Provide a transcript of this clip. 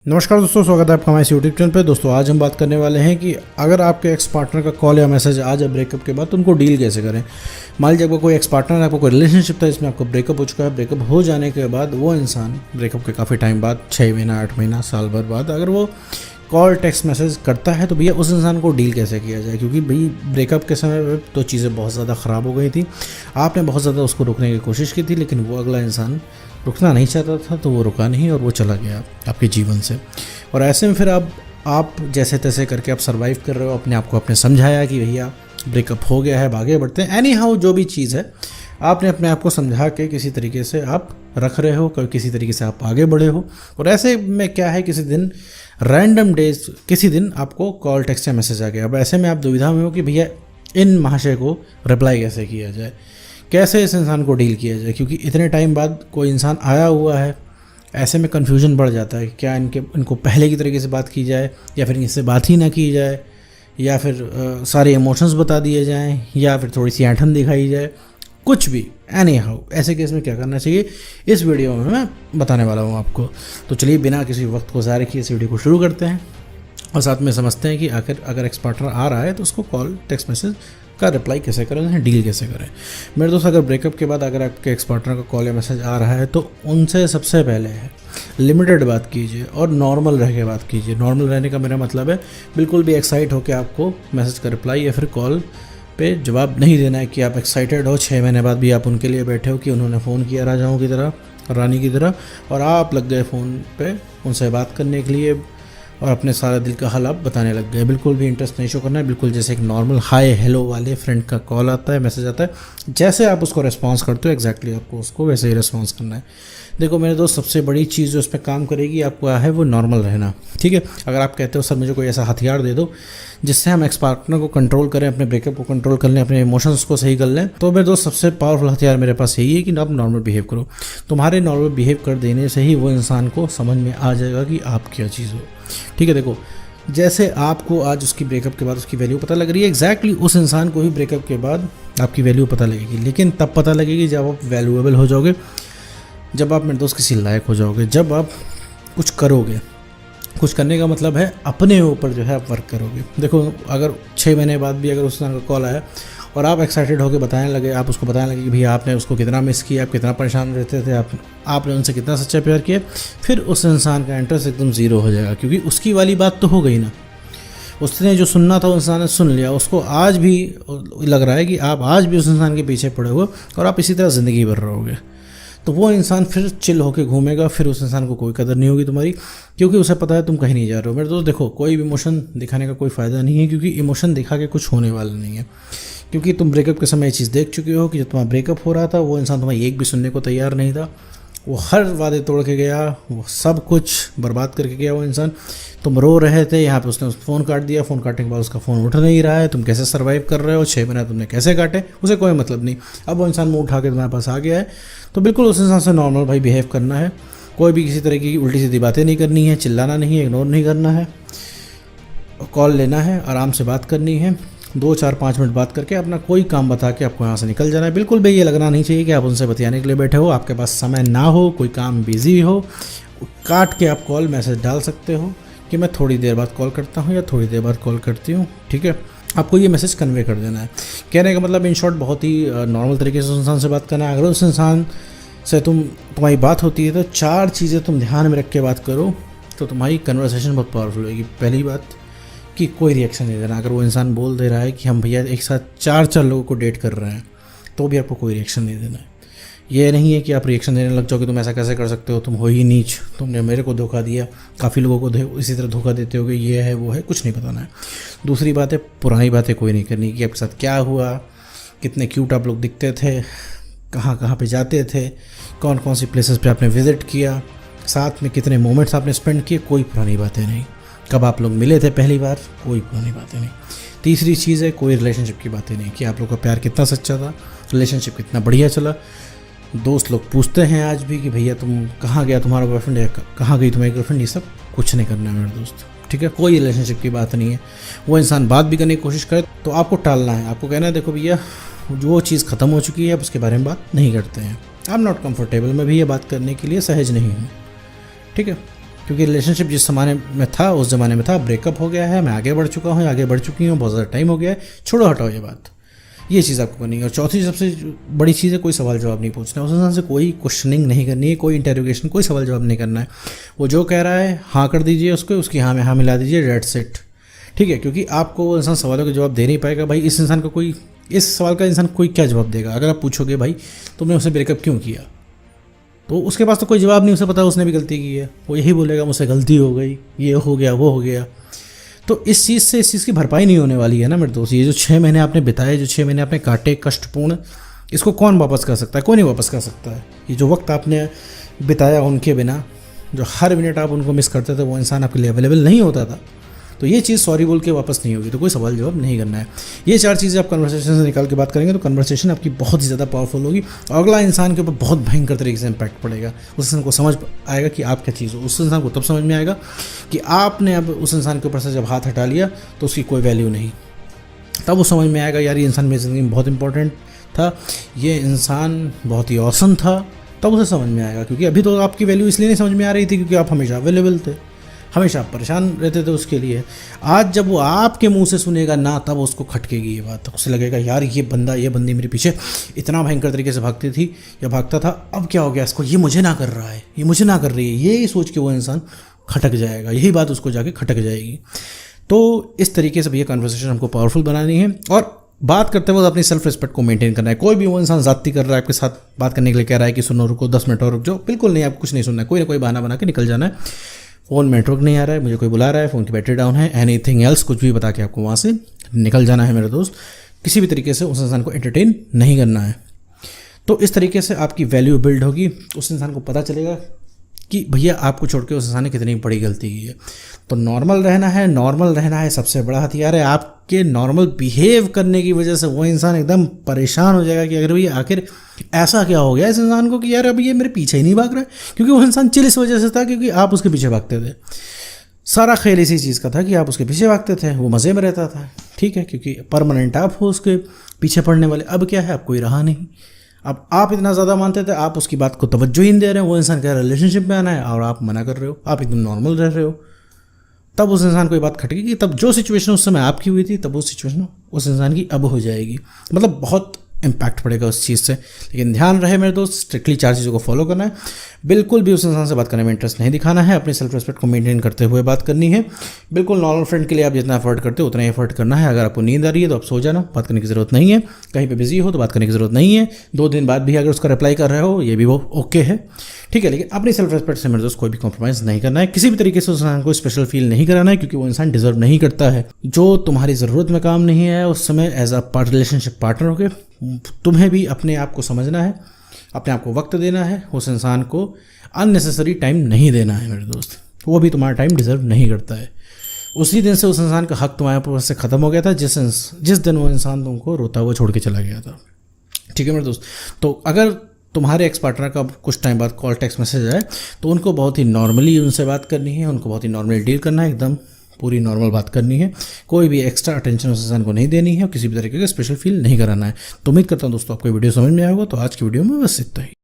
नमस्कार दोस्तों, स्वागत है आपका हमारे यूट्यूब चैनल पे। दोस्तों आज हम बात करने वाले हैं कि अगर आपके एक्स पार्टनर का कॉल या मैसेज आ जाए ब्रेकअप के बाद तो उनको डील कैसे करें। मान लीजिए आपका कोई एक्स पार्टनर है, आपका कोई रिलेशनशिप था जिसमें आपको ब्रेकअप हो चुका है। ब्रेकअप हो जाने के बाद वो इंसान ब्रेकअप के काफ़ी टाइम बाद 6 महीना 8 महीना साल भर बाद अगर वो कॉल टेक्स्ट मैसेज करता है तो भैया उस इंसान को डील कैसे किया जाए। क्योंकि भाई ब्रेकअप के समय में तो चीज़ें बहुत ज़्यादा ख़राब हो गई थी, आपने बहुत ज़्यादा उसको रोकने की कोशिश की थी, लेकिन वो अगला इंसान रुकना नहीं चाहता था तो वो रुका नहीं और वो चला गया आपके जीवन से। और ऐसे में फिर आप जैसे तैसे करके आप सर्वाइव कर रहे हो, अपने आप को आपने समझाया कि भैया ब्रेकअप हो गया है, आगे बढ़ते हैं। एनी हाउ जो भी चीज़ है आपने अपने आप को समझा के किसी तरीके से आप रख रहे हो, किसी तरीके से आप आगे बढ़े हो। और ऐसे में क्या है, किसी दिन रैंडम डेज किसी दिन आपको कॉल टेक्स्ट या मैसेज आ गया। अब ऐसे में आप दुविधा में हो कि भैया इन महाशय को रिप्लाई कैसे किया जाए, कैसे इस इंसान को डील किया जाए। क्योंकि इतने टाइम बाद कोई इंसान आया हुआ है, ऐसे में कन्फ्यूजन बढ़ जाता है। क्या इनको पहले की तरीके से बात की जाए या फिर इनसे बात ही ना की जाए, या फिर सारे इमोशंस बता दिए जाएं, या फिर थोड़ी सी ऐंठन दिखाई जाए, कुछ भी। एनी हाउ ऐसे केस में क्या करना चाहिए इस वीडियो में मैं बताने वाला हूँ आपको। तो चलिए बिना किसी वक्त को ज़ाया किए इस वीडियो को शुरू करते हैं और साथ में समझते हैं कि आखिर अगर एक्स पार्टनर आ रहा है तो उसको कॉल टेक्स्ट मैसेज का रिप्लाई कैसे करें, उन्हें डील कैसे करें। मेरे दोस्त, अगर ब्रेकअप के बाद अगर आपके एक्स पार्टनर का कॉल या मैसेज आ रहा है तो उनसे सबसे पहले है लिमिटेड बात कीजिए और नॉर्मल रह के बात कीजिए। नॉर्मल रहने का मेरा मतलब है बिल्कुल भी एक्साइट होकर आपको मैसेज का रिप्लाई या फिर कॉल पे जवाब नहीं देना है कि आप एक्साइटेड हो, 6 महीने बाद भी आप उनके लिए बैठे हो कि उन्होंने फ़ोन किया राजाओं की तरह, रानी की तरह, और आप लग गए फ़ोन पे उनसे बात करने के लिए और अपने सारा दिल का हाल आप बताने लग गए। बिल्कुल भी इंटरेस्ट नहीं शो करना है। बिल्कुल जैसे एक नॉर्मल हाय हेलो वाले फ्रेंड का कॉल आता है, मैसेज आता है, जैसे आप उसको रिस्पॉन्स करते हो एग्जैक्टली आपको उसको वैसे ही रिस्पॉन्स करना है। देखो मेरे दोस्त, सबसे बड़ी चीज़ जो उस पर काम करेगी आपको है वो नॉर्मल रहना। ठीक है, अगर आप कहते हो सर मुझे कोई ऐसा हथियार दे दो जिससे हम एक्स पार्टनर को कंट्रोल करें, अपने ब्रेकअप को कंट्रोल कर लें, अपने इमोशंस को सही कर लें, तो मेरे दोस्त सबसे पावरफुल हथियार मेरे पास यही है कि आप नॉर्मल बिहेव करो। तुम्हारे नॉर्मल बिहेव कर देने से ही वो इंसान को समझ में आ जाएगा कि आप क्या चीज़ हो। ठीक है, देखो जैसे आपको आज उसकी ब्रेकअप के बाद उसकी वैल्यू पता लग रही है, एग्जैक्टली उस इंसान को ही ब्रेकअप के बाद आपकी वैल्यू पता लगेगी। लेकिन तब पता लगेगी जब आप वैल्यूएबल हो जाओगे, जब आप मेरे दोस्त किसी लायक हो जाओगे, जब आप कुछ करोगे। कुछ करने का मतलब है अपने ऊपर जो है आप वर्क करोगे। देखो अगर 6 महीने बाद भी अगर उस इंसान का कॉल आया और आप एक्साइटेड होकर बताने लगे, आप उसको बताने लगे कि भैया आपने उसको कितना मिस किया, आप कितना परेशान रहते थे, आपने उनसे कितना सच्चा प्यार किया, फिर उस इंसान का इंटरेस्ट एकदम ज़ीरो हो जाएगा। क्योंकि उसकी वाली बात तो हो गई ना, उसने जो सुनना था उस इंसान ने सुन लिया। उसको आज भी लग रहा है कि आप आज भी उस इंसान के पीछे पड़े हो और आप इसी तरह ज़िंदगी भर रहोगे। तो वो इंसान फिर चिल होके घूमेगा, फिर उस इंसान को कोई कदर नहीं होगी तुम्हारी, क्योंकि उसे पता है तुम कहीं नहीं जा रहे हो। मेरे दोस्त देखो, कोई भी इमोशन दिखाने का कोई फ़ायदा नहीं है, क्योंकि इमोशन दिखा के कुछ होने वाला नहीं है। क्योंकि तुम ब्रेकअप के समय ये चीज़ देख चुके हो कि जब तुम्हारा ब्रेकअप हो रहा था वो इंसान तुम्हारी एक भी सुनने को तैयार नहीं था। वो हर वादे तोड़ के गया, वो सब कुछ बर्बाद करके गया वो इंसान। तुम रो रहे थे, यहाँ पे उसने फ़ोन काट दिया, फ़ोन काटने के बाद उसका फ़ोन उठ नहीं रहा है, तुम कैसे सर्वाइव कर रहे हो, 6 महीने तुमने कैसे काटे, उसे कोई मतलब नहीं। अब वो इंसान मुँह उठा के तुम्हारे पास आ गया है, तो बिल्कुल उस इंसान से नॉर्मल भाई बिहेव करना है। कोई भी किसी तरह की उल्टी सीधी बातें नहीं करनी है, चिल्लाना नहीं है, इग्नोर नहीं करना है, कॉल लेना है, आराम से बात करनी है, 2-4-5 मिनट बात करके अपना कोई काम बता के आपको यहाँ से निकल जाना है। बिल्कुल भी ये लगना नहीं चाहिए कि आप उनसे बतियाने के लिए बैठे हो, आपके पास समय ना हो, कोई काम बिजी हो, काट के आप कॉल मैसेज डाल सकते हो कि मैं थोड़ी देर बाद कॉल करता हूँ या थोड़ी देर बाद कॉल करती हूँ। ठीक है, आपको ये मैसेज कन्वे कर देना है। कहने का मतलब इन शॉर्ट बहुत ही नॉर्मल तरीके से उस इंसान से बात करना है। अगर उस इंसान से तुम्हारी बात होती है तो 4 चीज़ें तुम ध्यान में रख के बात करो तो तुम्हारी कन्वर्सेशन बहुत पावरफुल होगी। पहली बात कि कोई रिएक्शन नहीं देना। अगर वो इंसान बोल दे रहा है कि हम भैया एक साथ 4 लोगों को डेट कर रहे हैं तो भी आपको कोई रिएक्शन नहीं देना है। ये नहीं है कि आप रिएक्शन देने लग जाओ कि तुम ऐसा कैसे कर सकते हो, तुम हो ही नीच, तुमने मेरे को धोखा दिया, काफ़ी लोगों को इसी तरह धोखा देते हो कि ये है वो है, कुछ नहीं बताना है। दूसरी बात है पुरानी बातें कोई नहीं करनी कि आपके साथ क्या हुआ, कितने क्यूट आप लोग दिखते थे, कहाँ कहाँ पे जाते थे, कौन कौन सी प्लेसेस पे आपने विज़िट किया, साथ में कितने मोमेंट्स आपने स्पेंड किए, कोई पुरानी बातें नहीं। कब आप लोग मिले थे पहली बार, कोई पुरानी बातें नहीं। तीसरी चीज़ है कोई रिलेशनशिप की बातें नहीं कि आप लोग का प्यार कितना सच्चा था, रिलेशनशिप कितना बढ़िया चला। दोस्त लोग पूछते हैं आज भी कि भैया तुम कहाँ गया तुम्हारा बॉयफ्रेंड, या कहाँ गई तुम्हारी गर्लफ्रेंड, ये सब कुछ नहीं करना है मेरे दोस्त। ठीक है, कोई रिलेशनशिप की बात नहीं है। वो इंसान बात भी करने की कोशिश करे तो आपको टालना है। आपको कहना है देखो भैया जो चीज़ ख़त्म हो चुकी है अब उसके बारे में बात नहीं करते हैं। आई एम नॉट कम्फर्टेबल, मैं भी ये बात करने के लिए सहज नहीं हूँ। ठीक है, क्योंकि रिलेशनशिप जिस ज़माने में था उस ज़माने में था, ब्रेकअप हो गया है, मैं आगे बढ़ चुका हूँ, आगे बढ़ चुकी हूँ, बहुत ज़्यादा टाइम हो गया है, छोड़ो हटाओ ये बात। ये चीज़ आपको करनी है। और चौथी सबसे बड़ी चीज़ है, कोई सवाल जवाब नहीं पूछना, उस इंसान से कोई क्वेश्चनिंग नहीं करनी है, कोई इंटेरोगेशन, कोई सवाल जवाब नहीं करना है। वो जो कह रहा है हाँ कर दीजिए उसको, उसकी हाँ में हाँ मिला दीजिए, दैट्स इट। ठीक है, क्योंकि आपको वो इंसान सवालों का जवाब दे नहीं पाएगा। भाई इस इंसान को कोई, इस सवाल का इंसान कोई क्या जवाब देगा? अगर आप पूछोगे भाई तुमने उससे ब्रेकअप क्यों किया, तो उसके पास तो कोई जवाब नहीं, उसे पता उसने भी गलती की है, वो यही बोलेगा मुझसे गलती हो गई, ये हो गया वो हो गया। तो इस चीज़ की भरपाई नहीं होने वाली है ना मेरे दोस्त। ये जो 6 महीने आपने बिताए, जो 6 महीने आपने काटे कष्टपूर्ण, इसको कौन वापस कर सकता है? कोई नहीं वापस कर सकता है। ये जो वक्त आपने बिताया उनके बिना, जो हर मिनट आप उनको मिस करते थे, वो इंसान आपके लिए अवेलेबल नहीं होता था, तो ये चीज़ सॉरी बोल के वापस नहीं होगी, तो कोई सवाल जवाब नहीं करना है। ये 4 चीज़ें आप कन्वर्सेशन से निकाल के बात करेंगे तो कन्वर्सेशन आपकी बहुत ही ज़्यादा पावरफुल होगी और अगला इंसान के ऊपर बहुत भयंकर तरीके से इम्पैक्ट पड़ेगा। उस इंसान को समझ आएगा कि आप क्या चीज़ हो। उस इंसान को तब समझ में आएगा कि आपने अब उस इंसान के ऊपर से जब हाथ हटा लिया तो उसकी कोई वैल्यू नहीं। तब वो समझ में आएगा यार ये इंसान मेरी ज़िंदगी में बहुत इंपॉर्टेंट था, ये इंसान बहुत ही औसम था। तब उसे समझ में आएगा, क्योंकि अभी तो आपकी वैल्यू इसलिए नहीं समझ में आ रही थी क्योंकि आप हमेशा अवेलेबल थे, हमेशा आप परेशान रहते थे उसके लिए। आज जब वो आपके मुंह से सुनेगा ना, तब उसको खटकेगी ये बात, उसे लगेगा यार ये बंदी मेरे पीछे इतना भयंकर तरीके से भागती थी या भागता था, अब क्या हो गया इसको, ये मुझे ना कर रहा है, ये मुझे ना कर रही है, ये सोच के वो इंसान खटक जाएगा, यही बात उसको जाके खटक जाएगी। तो इस तरीके से भैया कन्वर्सेशन हमको पावरफुल बनानी है और बात करते वक्त अपनी सेल्फ रिस्पेक्ट को मेंटेन करना है। कोई भी वो इंसान ज़्यादती कर रहा है आपके साथ, बात करने के लिए कह रहा है कि सुनो रुको 10 मिनट और रुक जाओ, बिल्कुल नहीं, आपको कुछ नहीं सुनना है, कोई ना कोई बहाना बना के निकल जाना है। फ़ोन में नेटवर्क नहीं आ रहा है, मुझे कोई बुला रहा है, फ़ोन की बैटरी डाउन है, एनीथिंग एल्स, कुछ भी बता के आपको वहाँ से निकल जाना है मेरे दोस्त। किसी भी तरीके से उस इंसान को एंटरटेन नहीं करना है। तो इस तरीके से आपकी वैल्यू बिल्ड होगी, उस इंसान को पता चलेगा कि भैया आपको छोड़ के उस इंसान ने कितनी बड़ी गलती की है। तो नॉर्मल रहना है सबसे बड़ा हथियार है। आपके नॉर्मल बिहेव करने की वजह से वो इंसान एकदम परेशान हो जाएगा कि अगर भैया आखिर ऐसा क्या हो गया इस इंसान को कि यार अभी ये मेरे पीछे ही नहीं भाग रहा है। क्योंकि वो इंसान चिल इस वजह से था क्योंकि आप उसके पीछे भागते थे। सारा खेल इसी चीज़ का था कि आप उसके पीछे भागते थे, वो मज़े में रहता था, ठीक है, क्योंकि परमानेंट आप हो उसके पीछे पड़ने वाले। अब क्या है, अब कोई रहा नहीं। अब आप इतना ज़्यादा मानते थे, आप उसकी बात को तवज्जो ही नहीं दे रहे हो। वो इंसान कह रहा है रिलेशनशिप में आना है और आप मना कर रहे हो, आप एकदम नॉर्मल रह रहे हो। तब उस इंसान को ये बात खटकेगी। तब जो सिचुएशन उस समय आपकी हुई थी, तब वो सिचुएशन उस इंसान की अब हो जाएगी। मतलब बहुत इम्पैक्ट पड़ेगा उस चीज़ से। लेकिन ध्यान रहे मेरे दोस्त, स्ट्रिक्टली 4 चीज़ों को फॉलो करना है। बिल्कुल भी उस इंसान से बात करने में इंटरेस्ट नहीं दिखाना है, अपनी सेल्फ रिस्पेक्ट को मेंटेन करते हुए बात करनी है। बिल्कुल नॉर्मल फ्रेंड के लिए आप जितना एफर्ट करते हो उतना ही एफर्ट करना है। अगर आपको नींद आ रही है तो आप सो जाना, बात करने की ज़रूरत नहीं है। कहीं पे बिजी हो तो बात करने की ज़रूरत नहीं है। 2 दिन बाद भी अगर उसका रिप्लाई कर रहे हो, ये भी वो ओके है, ठीक है। लेकिन अपनी सेल्फ रिस्पेक्ट से मेरे दोस्त कोई भी कॉम्प्रोमाइज़ नहीं करना है। किसी भी तरीके से उस इंसान को स्पेशल फील नहीं कराना है, क्योंकि वो इंसान डिजर्व नहीं करता है। जो तुम्हारी ज़रूरत में काम नहीं है, उस समय एज अ रिलेशनशिप पार्टनर होकर तुम्हें भी अपने आप को समझना है, अपने आप को वक्त देना है। उस इंसान को अननेसेसरी टाइम नहीं देना है मेरे दोस्त, वो भी तुम्हारा टाइम डिजर्व नहीं करता है। उसी दिन से उस इंसान का हक तुम्हारे ऊपर से ख़त्म हो गया था जिस दिन वो इंसान तुमको रोता हुआ छोड़ के चला गया था, ठीक है मेरे दोस्त। तो अगर तुम्हारे एक्स पार्टनर का कुछ टाइम बाद कॉल टेक्स्ट मैसेज आए तो उनको बहुत ही नॉर्मली उनसे बात करनी है, उनको बहुत ही नॉर्मली डील करना है, एकदम पूरी नॉर्मल बात करनी है। कोई भी एक्स्ट्रा अटेंशन उस इंसान को नहीं देनी है और किसी भी तरीके का स्पेशल फील नहीं कराना है। तो उम्मीद करता हूँ दोस्तों आपको वीडियो समझ में आया होगा। तो आज की वीडियो में बस इतना ही।